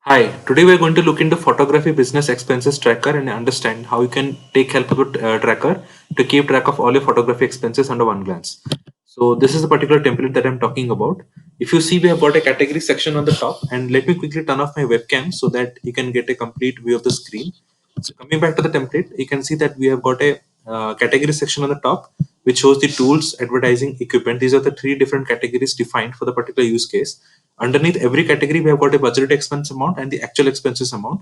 Hi, today we are going to look into photography business expenses tracker and understand how you can take help of a tracker to keep track of all your photography expenses under one glance. So this is the particular template that I'm talking about. If you see, we have got a category section on the top, and let me quickly turn off my webcam so that you can get a complete view of the screen. So coming back to the template, you can see that we have got a category section on the top, which shows the tools, advertising, equipment. These are the three different categories defined for the particular use case. Underneath every category, we have got a budget expense amount and the actual expenses amount.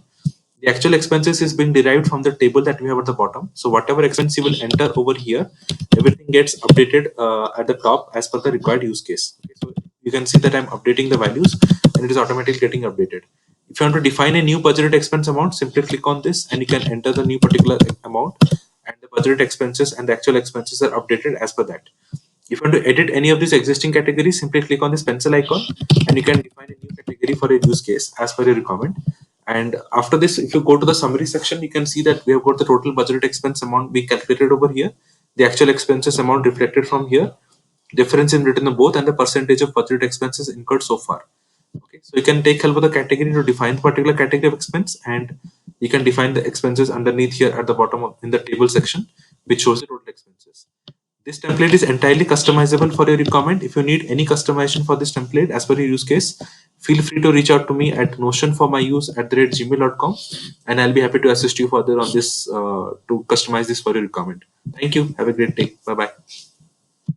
The actual expenses is being derived from the table that we have at the bottom. So whatever expense you will enter over here, everything gets updated at the top as per the required use case. Okay, so you can see that I'm updating the values and it is automatically getting updated. If you want to define a new budgeted expense amount, simply click on this and you can enter the new particular amount, and the budgeted expenses and the actual expenses are updated as per that. If you want to edit any of these existing categories, simply click on this pencil icon and you can define a new category for a use case as per your requirement. And after this, if you go to the summary section, you can see that we have got the total budgeted expense amount being calculated over here, the actual expenses amount reflected from here, difference in between the both, and the percentage of budgeted expenses incurred so far. Okay, so you can take help of the category to define the particular category of expense, and you can define the expenses underneath here at the bottom of, in the table section, which shows the total expenses. This template is entirely customizable for your requirement. If you need any customization for this template as per your use case, feel free to reach out to me at notionformyuse@gmail.com, and I'll be happy to assist you further on this to customize this for your requirement. Thank you. Have a great day. Bye bye.